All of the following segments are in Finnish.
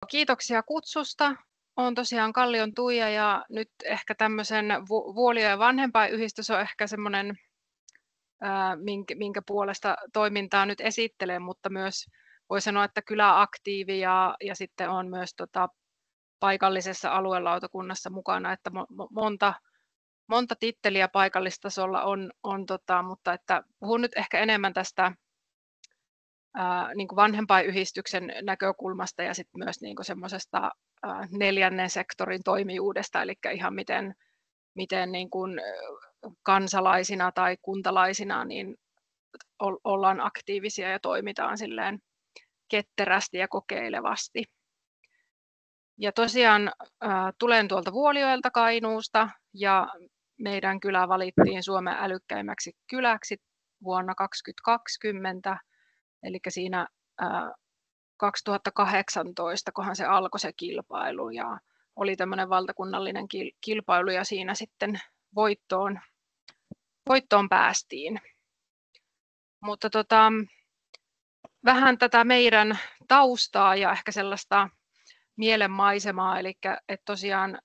Kiitoksia kutsusta. Olen tosiaan Kallion Tuija ja nyt ehkä tämmöisen Vuolio- ja vanhempainyhdistys on ehkä semmoinen, minkä puolesta toimintaa nyt esittelen, mutta myös voi sanoa, että kyläaktiivi ja sitten on myös paikallisessa aluelautakunnassa mukana, että monta titteliä paikallistasolla on mutta että puhun nyt ehkä enemmän tästä niin kuin vanhempainyhdistyksen näkökulmasta ja sitten myös niin kuin semmoisesta neljännen sektorin toimijuudesta, eli ihan miten niin kuin kansalaisina tai kuntalaisina niin ollaan aktiivisia ja toimitaan silleen ketterästi ja kokeilevasti. Ja tosiaan tulen tuolta Vuolijoelta Kainuusta ja meidän kylä valittiin Suomen älykkäimmäksi kyläksi vuonna 2020, eli siinä 2018, kohan se alkoi se kilpailu ja oli tämmöinen valtakunnallinen kilpailu ja siinä sitten voittoon päästiin. Mutta vähän tätä meidän taustaa ja ehkä sellaista mielenmaisemaa, eli että tosiaan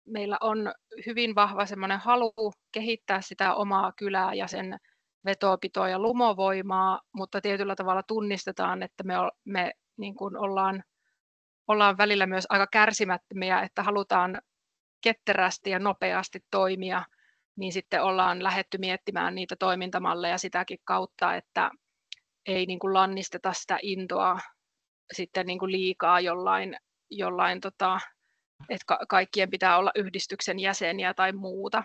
meillä on hyvin vahva semmoinen halu kehittää sitä omaa kylää ja sen vetopitoa ja lumovoimaa, mutta tietyllä tavalla tunnistetaan, että me niin kuin ollaan välillä myös aika kärsimättömiä, että halutaan ketterästi ja nopeasti toimia, niin sitten ollaan lähdetty miettimään niitä toimintamalleja sitäkin kautta, että ei niin kuin lannisteta sitä intoa sitten niin kuin liikaa jollain että kaikkien pitää olla yhdistyksen jäseniä tai muuta.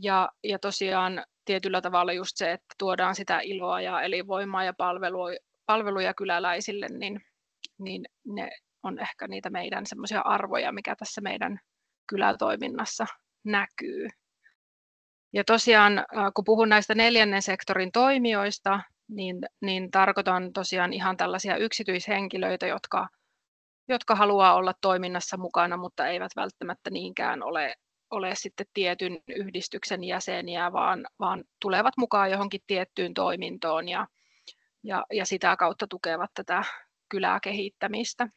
Ja tosiaan tietyllä tavalla just se, että tuodaan sitä iloa ja elinvoimaa ja palveluja kyläläisille, niin ne on ehkä niitä meidän semmoisia arvoja, mikä tässä meidän kylätoiminnassa näkyy. Ja tosiaan, kun puhun näistä neljännen sektorin toimijoista, niin tarkoitan tosiaan ihan tällaisia yksityishenkilöitä, jotka haluaa olla toiminnassa mukana, mutta eivät välttämättä niinkään ole sitten tietyn yhdistyksen jäseniä, vaan tulevat mukaan johonkin tiettyyn toimintoon ja sitä kautta tukevat tätä kylää kehittämistä.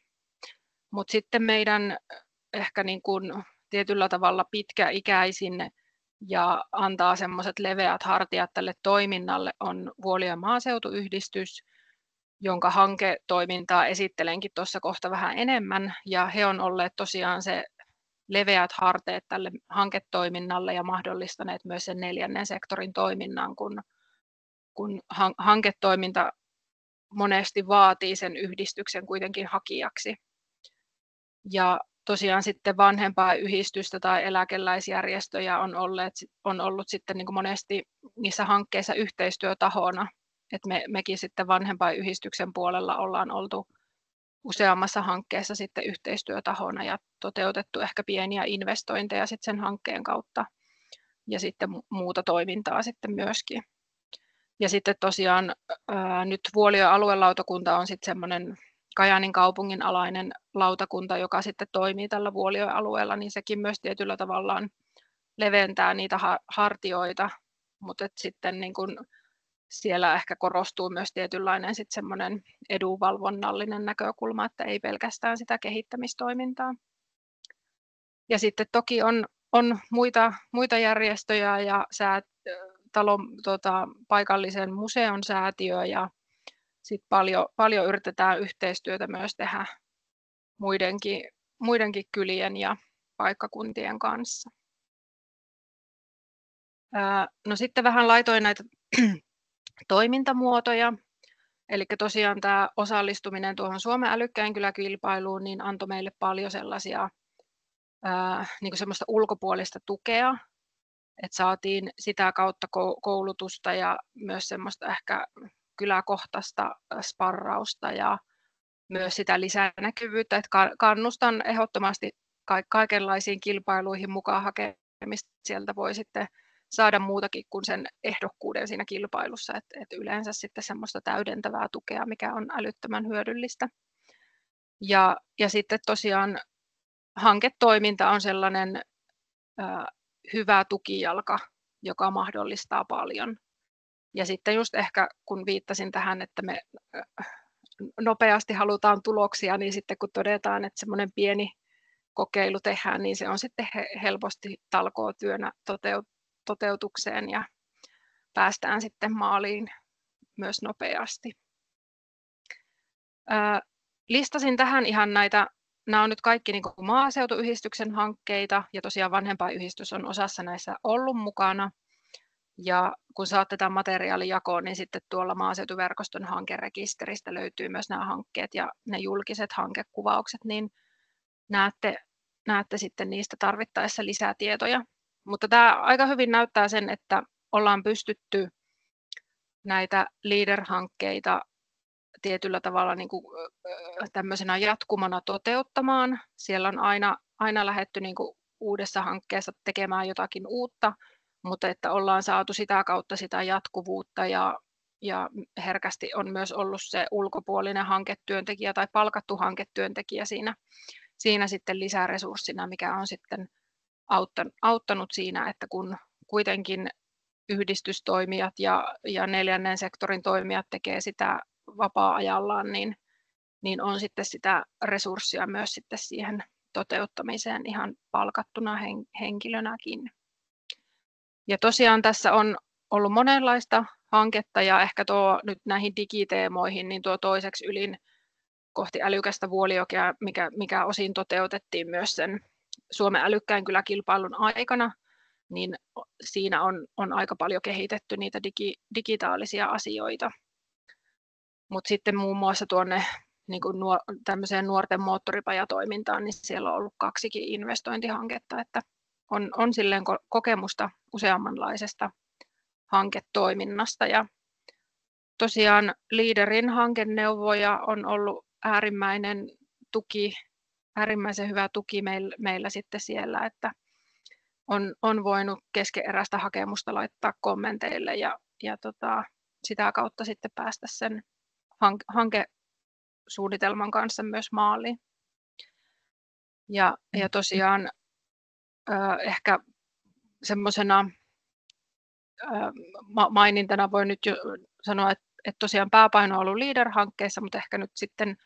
Mutta sitten meidän ehkä niin kuin tietyllä tavalla pitkäikäisin ja antaa semmoiset leveät hartiat tälle toiminnalle on Vuolijoen maaseutuyhdistys, jonka hanketoimintaa esittelenkin tuossa kohta vähän enemmän, ja he on olleet tosiaan se leveät harteet tälle hanketoiminnalle ja mahdollistaneet myös sen neljännen sektorin toiminnan, kun hanketoiminta monesti vaatii sen yhdistyksen kuitenkin hakijaksi. Ja tosiaan sitten vanhempainyhdistystä tai eläkeläisjärjestöjä on ollut sitten niin kuin monesti niissä hankkeissa yhteistyötahona. Et mekin sitten vanhempainyhdistyksen puolella ollaan oltu useammassa hankkeessa sitten yhteistyötahona ja toteutettu ehkä pieniä investointeja sitten sen hankkeen kautta ja sitten muuta toimintaa sitten myöskin. Ja sitten tosiaan nyt Vuolijoen aluelautakunta on sitten semmoinen Kajaanin kaupungin alainen lautakunta, joka sitten toimii tällä Vuolijoen alueella, niin sekin myös tietyllä tavallaan leventää niitä hartioita, mutta sitten niin kun siellä ehkä korostuu myös tietynlainen sitten semmoinen edunvalvonnallinen näkökulma, että ei pelkästään sitä kehittämistoimintaa. Ja sitten toki on muita järjestöjä ja paikallisen museon säätiö ja sitten paljon yritetään yhteistyötä myös tehdä muidenkin kylien ja paikkakuntien kanssa. No sitten vähän laitoin näitä toimintamuotoja. Eli tosiaan tämä osallistuminen tuohon Suomen älykkäin kyläkilpailuun niin antoi meille paljon sellaisia niin kuin semmoista ulkopuolista tukea, että saatiin sitä kautta koulutusta ja myös semmoista ehkä kyläkohtaista sparrausta ja myös sitä lisänäkyvyyttä, että kannustan ehdottomasti kaikenlaisiin kilpailuihin mukaan hakemista. Sieltä voi sitten saada muutakin kuin sen ehdokkuuden siinä kilpailussa, että yleensä sitten semmoista täydentävää tukea, mikä on älyttömän hyödyllistä. Ja sitten tosiaan hanketoiminta on sellainen hyvä tukijalka, joka mahdollistaa paljon. Ja sitten just ehkä kun viittasin tähän, että me nopeasti halutaan tuloksia, niin sitten kun todetaan, että semmoinen pieni kokeilu tehdään, niin se on sitten helposti talkootyönä toteutukseen ja päästään sitten maaliin myös nopeasti. Listasin tähän ihan nämä on nyt kaikki niin kuin maaseutuyhdistyksen hankkeita ja tosiaan vanhempaiyhdistys on osassa näissä ollut mukana. Ja kun saatte tämän materiaalin jakoon, niin sitten tuolla maaseutuverkoston hankerekisteristä löytyy myös nämä hankkeet ja ne julkiset hankekuvaukset, niin näette sitten niistä tarvittaessa lisää tietoja. Mutta tämä aika hyvin näyttää sen, että ollaan pystytty näitä LEADER-hankkeita tietyllä tavalla niin kuin tämmöisenä jatkumona toteuttamaan. Siellä on aina lähdetty niin kuin uudessa hankkeessa tekemään jotakin uutta, mutta että ollaan saatu sitä kautta sitä jatkuvuutta ja herkästi on myös ollut se ulkopuolinen hanketyöntekijä tai palkattu hanketyöntekijä siinä sitten lisäresurssina, mikä on sitten auttanut siinä, että kun kuitenkin yhdistystoimijat ja neljännen sektorin toimijat tekee sitä vapaa-ajallaan, niin on sitten sitä resurssia myös sitten siihen toteuttamiseen ihan palkattuna henkilönäkin. Ja tosiaan tässä on ollut monenlaista hanketta ja ehkä tuo nyt näihin digiteemoihin, niin tuo toiseksi ylin kohti älykästä Vuolijokea, mikä osin toteutettiin myös sen Suomen älykkäin kyläkilpailun aikana, niin siinä on aika paljon kehitetty niitä digitaalisia asioita. Mutta sitten muun muassa tuonne niin kuin tämmöiseen nuorten moottoripajatoimintaan, niin siellä on ollut 2 investointihanketta, että on silleen kokemusta useammanlaisesta hanketoiminnasta. Ja tosiaan LEADERin hankeneuvoja on ollut äärimmäisen hyvä tuki meillä sitten siellä, että on voinut keskeneräistä hakemusta laittaa kommenteille ja sitä kautta sitten päästä sen hankesuunnitelman kanssa myös maaliin. Ja tosiaan ehkä semmoisena mainintana voi nyt jo sanoa, että tosiaan pääpaino on ollut LEADER-hankkeessa, mutta ehkä nyt sitten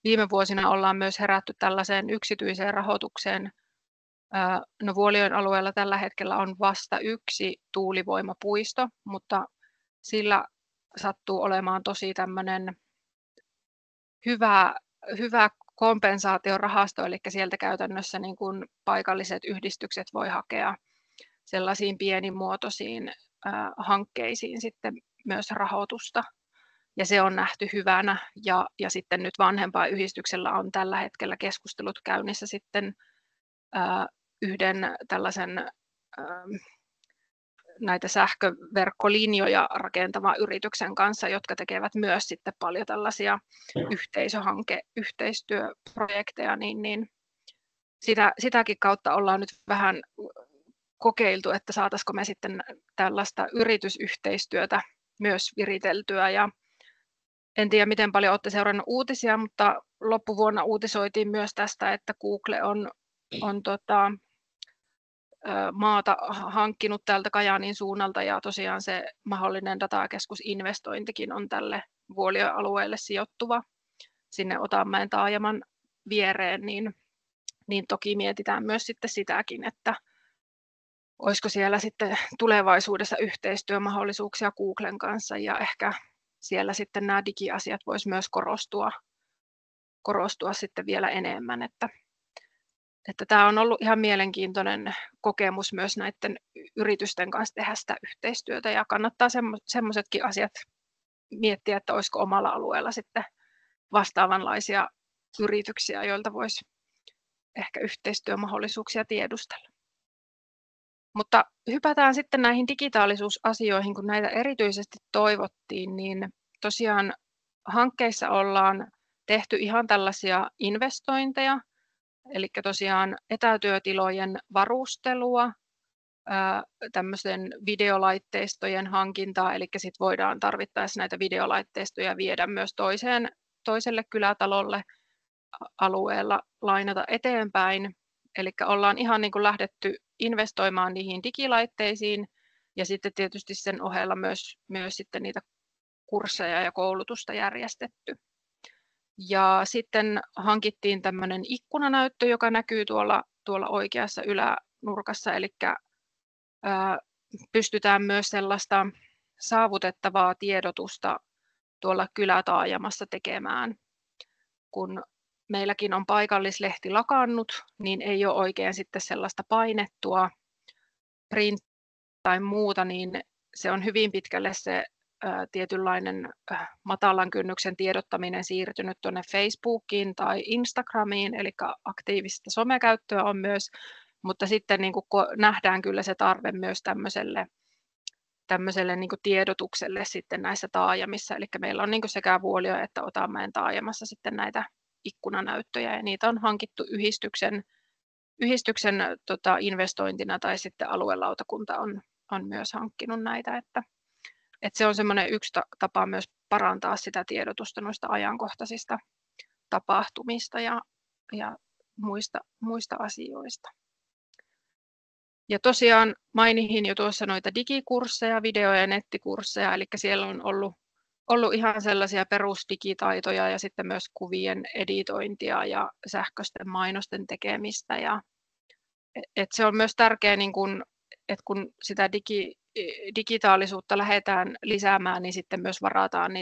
viime vuosina ollaan myös herätty tällaiseen yksityiseen rahoitukseen. No Vuolijoen alueella tällä hetkellä on vasta 1 tuulivoimapuisto, mutta sillä sattuu olemaan tosi tämmöinen hyvä kompensaatiorahasto, eli sieltä käytännössä niin kuin paikalliset yhdistykset voi hakea sellaisiin pienimuotoisiin hankkeisiin sitten myös rahoitusta. Ja se on nähty hyvänä ja sitten nyt vanhempaiyhdistyksellä on tällä hetkellä keskustelut käynnissä sitten yhden tällaisen näitä sähköverkkolinjoja rakentavan yrityksen kanssa, jotka tekevät myös sitten paljon tällaisia yhteistyöprojekteja, niin sitäkin kautta ollaan nyt vähän kokeiltu, että saataisiko me sitten tällaista yritysyhteistyötä myös viriteltyä. Ja en tiedä, miten paljon olette seurannut uutisia, mutta loppuvuonna uutisoitiin myös tästä, että Google on maata hankkinut täältä Kajaanin suunnalta ja tosiaan se mahdollinen datakeskusinvestointikin on tälle Vuolijoen alueelle sijoittuva sinne Otanmäen taajaman viereen, niin toki mietitään myös sitten sitäkin, että olisiko siellä sitten tulevaisuudessa yhteistyömahdollisuuksia Googlen kanssa ja ehkä siellä sitten nämä digiasiat voisi myös korostua sitten vielä enemmän, että tämä on ollut ihan mielenkiintoinen kokemus myös näiden yritysten kanssa tehdä sitä yhteistyötä ja kannattaa semmoisetkin asiat miettiä, että olisiko omalla alueella sitten vastaavanlaisia yrityksiä, joilta voisi ehkä yhteistyömahdollisuuksia tiedustella. Mutta hypätään sitten näihin digitaalisuusasioihin, kun näitä erityisesti toivottiin, niin tosiaan hankkeissa ollaan tehty ihan tällaisia investointeja, eli tosiaan etätyötilojen varustelua, tämmöisen videolaitteistojen hankintaa, eli sit voidaan tarvittaessa näitä videolaitteistoja viedä myös toiselle kylätalolle alueella lainata eteenpäin. Eli ollaan ihan niin kuin lähdetty investoimaan niihin digilaitteisiin ja sitten tietysti sen ohella myös sitten niitä kursseja ja koulutusta järjestetty. Ja sitten hankittiin tämmöinen ikkunanäyttö, joka näkyy tuolla oikeassa ylänurkassa, eli pystytään myös sellaista saavutettavaa tiedotusta tuolla kylätaajamassa tekemään. Kun meilläkin on paikallislehti lakannut, niin ei ole oikein sitten sellaista painettua print tai muuta, niin se on hyvin pitkälle se tietynlainen matalan kynnyksen tiedottaminen siirtynyt tuonne Facebookiin tai Instagramiin, eli aktiivista somekäyttöä on myös, mutta sitten niin kuin nähdään kyllä se tarve myös tämmöiselle niin kuin tiedotukselle sitten näissä taajamissa, eli meillä on niin kuin sekä Vuolio että Otanmäen taajamassa sitten näitä ikkunanäyttöjä, ja niitä on hankittu yhdistyksen investointina, tai sitten aluelautakunta on myös hankkinut näitä, että se on semmoinen yksi tapa myös parantaa sitä tiedotusta noista ajankohtaisista tapahtumista ja muista asioista. Ja tosiaan mainihin jo tuossa noita digikursseja, video- ja nettikursseja, eli siellä on ollut ihan sellaisia perusdigitaitoja ja sitten myös kuvien editointia ja sähköisten mainosten tekemistä. Se on myös tärkeää, niin että kun sitä digitaalisuutta lähdetään lisäämään, niin sitten myös varataan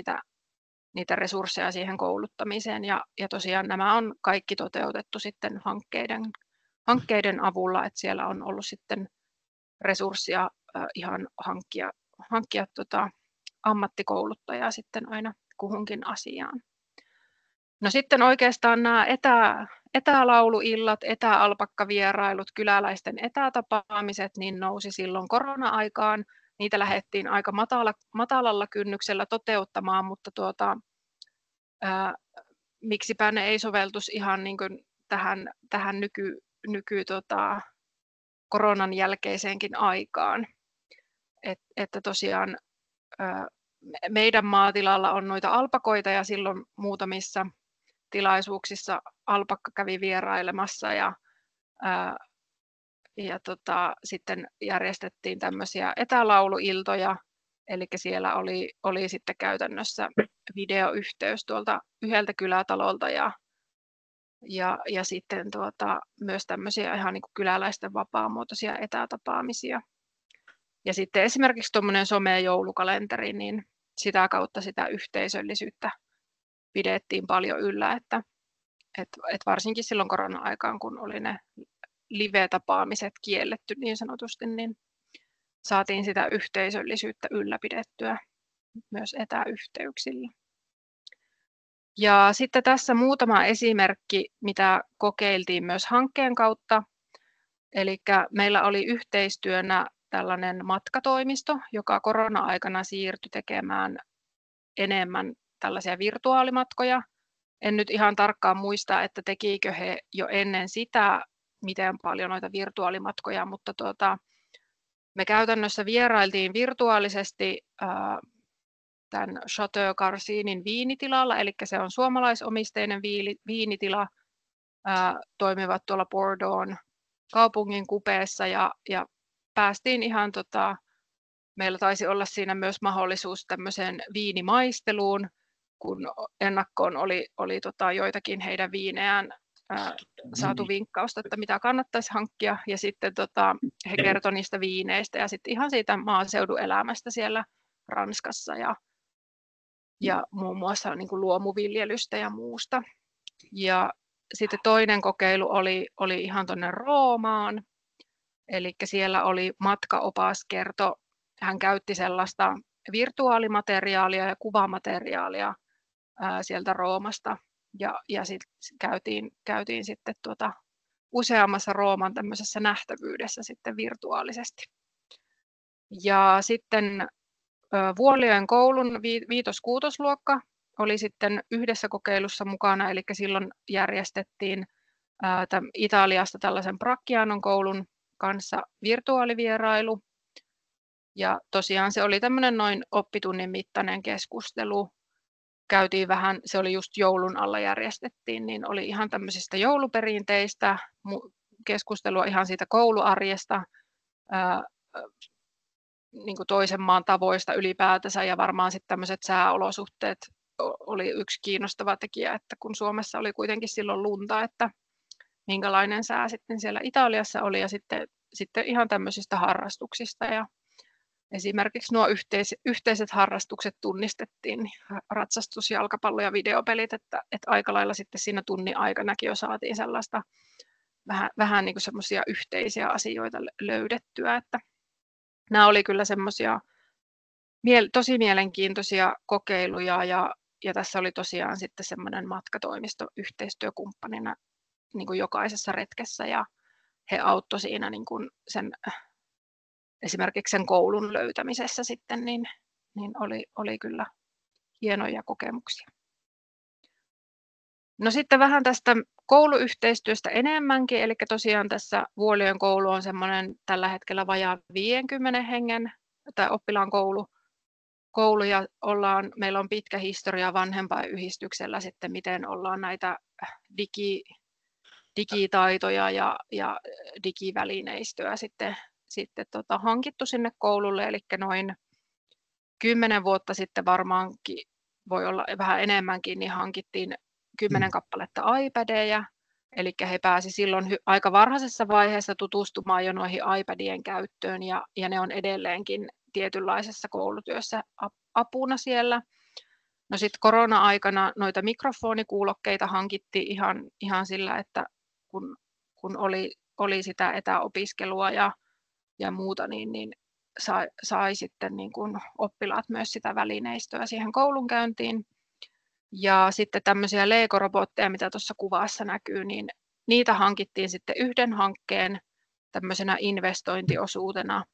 niitä resursseja siihen kouluttamiseen. Ja tosiaan nämä on kaikki toteutettu sitten hankkeiden avulla, että siellä on ollut sitten resurssia ihan hankkia ammattikouluttajaa sitten aina kuhunkin asiaan. No sitten oikeastaan nämä etälauluillat, etäalpakkavierailut, kyläläisten etätapaamiset, niin nousi silloin korona-aikaan. Niitä lähdettiin aika matalalla kynnyksellä toteuttamaan, mutta miksipä ne ei soveltuisi ihan niin kuin tähän koronan jälkeiseenkin aikaan. Että tosiaan meidän maatilalla on noita alpakoita ja silloin muutamissa tilaisuuksissa alpakka kävi vierailemassa ja sitten järjestettiin tämmöisiä etälauluiltoja, eli siellä oli sitten käytännössä videoyhteys tuolta yhdeltä kylätalolta ja sitten myös tämmöisiä ihan niin kuin kyläläisten vapaamuotoisia etätapaamisia. Ja sitten esimerkiksi tuommoinen some-joulukalenteri, niin sitä kautta sitä yhteisöllisyyttä pidettiin paljon yllä, että varsinkin silloin korona-aikaan, kun oli ne live-tapaamiset kielletty niin sanotusti, niin saatiin sitä yhteisöllisyyttä ylläpidettyä myös etäyhteyksillä. Ja sitten tässä muutama esimerkki, mitä kokeiltiin myös hankkeen kautta. Eli meillä oli yhteistyönä tällainen matkatoimisto, joka korona-aikana siirtyi tekemään enemmän tällaisia virtuaalimatkoja. En nyt ihan tarkkaan muista, että tekikö he jo ennen sitä miten paljon noita virtuaalimatkoja, mutta me käytännössä vierailtiin virtuaalisesti tämän Chateau Carsinin viinitilalla, eli se on suomalaisomisteinen viinitila, toimivat tuolla Bordeauxn kaupungin kupeessa ja päästiin ihan, meillä taisi olla siinä myös mahdollisuus tämmöiseen viinimaisteluun, kun ennakkoon oli joitakin heidän viineään saatu vinkkausta, että mitä kannattaisi hankkia, ja sitten he kertoi niistä viineistä ja sitten ihan siitä maaseudun elämästä siellä Ranskassa ja muun muassa niin kuin luomuviljelystä ja muusta. Ja sitten toinen kokeilu oli ihan tuonne Roomaan, eli siellä oli matkaopas hän käytti sellaista virtuaalimateriaalia ja kuvamateriaalia sieltä Roomasta, ja sitten käytiin sitten useammassa Rooman tämmöisessä nähtävyydessä sitten virtuaalisesti. Ja sitten Vuolijoen koulun 5.–6. luokka oli sitten yhdessä kokeilussa mukana, eli silloin järjestettiin Italiasta tällaisen Braccianon koulun kanssa virtuaalivierailu. Ja tosiaan se oli tämmöinen noin oppitunnin mittainen keskustelu. Käytiin vähän, se oli just joulun alla järjestettiin, niin oli ihan tämmöisistä jouluperinteistä keskustelua ihan siitä kouluarjesta, niin kuin toisen maan tavoista ylipäätänsä, ja varmaan sitten tämmöiset sääolosuhteet oli yksi kiinnostava tekijä, että kun Suomessa oli kuitenkin silloin lunta, että minkälainen sää sitten siellä Italiassa oli, ja sitten ihan tämmöisistä harrastuksista. Ja esimerkiksi nuo yhteiset harrastukset tunnistettiin, niin ratsastus, jalkapallo ja videopelit, että aika lailla sitten siinä tunnin aikanakin jo saatiin sellaista vähän niin kuin semmoisia yhteisiä asioita löydettyä, että nämä oli kyllä semmoisia tosi mielenkiintoisia kokeiluja, ja tässä oli tosiaan sitten semmoinen matkatoimisto yhteistyökumppanina niin kuin jokaisessa retkessä, ja he auttoi siinä niin kuin esimerkiksi sen koulun löytämisessä sitten, niin oli kyllä hienoja kokemuksia. No sitten vähän tästä kouluyhteistyöstä enemmänkin, eli tosiaan tässä Vuolijoen koulu on semmoinen tällä hetkellä vajaa 50 hengen tai oppilaan koulu, ja meillä on pitkä historia vanhempainyhdistyksellä sitten, miten ollaan näitä digitaitoja ja digivälineistöä sitten hankittu sinne koululle, eli noin 10 vuotta sitten varmaankin, voi olla vähän enemmänkin, niin hankittiin 10 kappaletta iPadeja, eli he pääsivät silloin aika varhaisessa vaiheessa tutustumaan jo noihin iPadien käyttöön, ja ne on edelleenkin tietynlaisessa koulutyössä apuna siellä. No sitten korona-aikana noita mikrofonikuulokkeita hankittiin ihan sillä, että kun oli sitä etäopiskelua ja muuta, niin sai sitten niin kuin oppilaat myös sitä välineistöä siihen koulunkäyntiin. Ja sitten tämmöisiä Lego-robotteja, mitä tuossa kuvassa näkyy, niin niitä hankittiin sitten yhden hankkeen tämmöisenä investointiosuutena.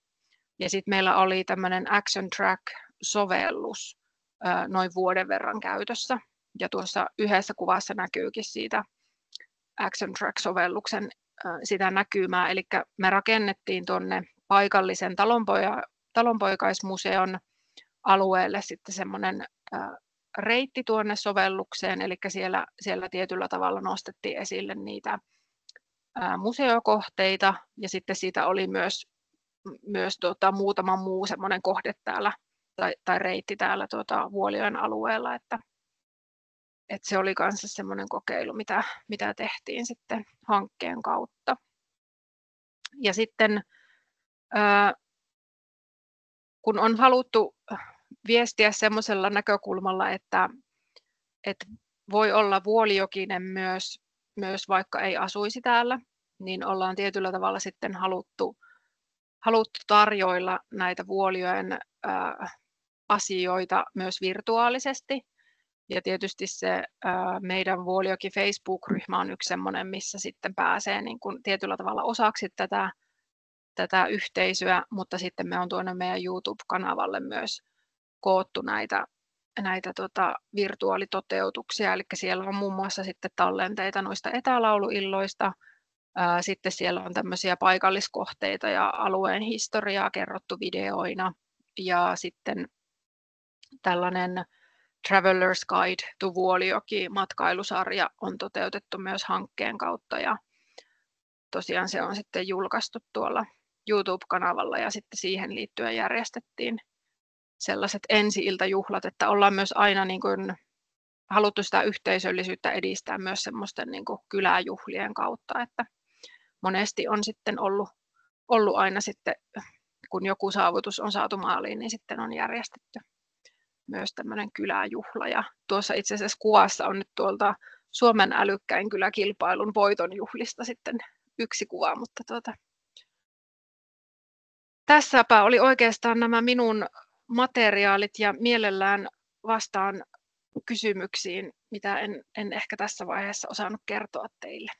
Ja sitten meillä oli tämmöinen Action Track-sovellus noin vuoden verran käytössä. Ja tuossa yhdessä kuvassa näkyykin siitä Action Track-sovelluksen sitä näkymää. Eli me rakennettiin tuonne paikallisen talonpoikaismuseon alueelle sitten semmoinen reitti tuonne sovellukseen, eli siellä tietyllä tavalla nostettiin esille niitä museokohteita, ja sitten siitä oli myös muutama muu semmoinen kohde täällä tai reitti täällä Vuolijoen alueella, että se oli kanssa semmoinen kokeilu, mitä tehtiin sitten hankkeen kautta. Ja sitten kun on haluttu viestiä semmoisella näkökulmalla, että voi olla vuolijokinen myös vaikka ei asuisi täällä, niin ollaan tietyllä tavalla sitten haluttu tarjoilla näitä Vuolijoen asioita myös virtuaalisesti. Ja tietysti se meidän Vuolijoki Facebook-ryhmä on yksi semmoinen, missä sitten pääsee niin kuin tietyllä tavalla osaksi tätä yhteisöä, mutta sitten me on tuonne meidän YouTube-kanavalle myös koottu näitä virtuaalitoteutuksia, eli siellä on muun muassa sitten tallenteita noista etälauluilloista, sitten siellä on tämmöisiä paikalliskohteita ja alueen historiaa kerrottu videoina, ja sitten tällainen Traveler's Guide to Vuolijoki -matkailusarja on toteutettu myös hankkeen kautta, ja tosiaan se on sitten julkaistu tuolla YouTube-kanavalla, ja sitten siihen liittyen järjestettiin sellaiset ensi-iltajuhlat, että ollaan myös aina niin kuin haluttu sitä yhteisöllisyyttä edistää myös semmoisten niin kuin kyläjuhlien kautta, että monesti on sitten ollut aina sitten, kun joku saavutus on saatu maaliin, niin sitten on järjestetty myös tämmöinen kyläjuhla. Ja tuossa itse asiassa kuvassa on nyt tuolta Suomen älykkäin kyläkilpailun voitonjuhlista sitten yksi kuva, mutta tässäpä oli oikeastaan nämä minun materiaalit, ja mielellään vastaan kysymyksiin, mitä en ehkä tässä vaiheessa osannut kertoa teille.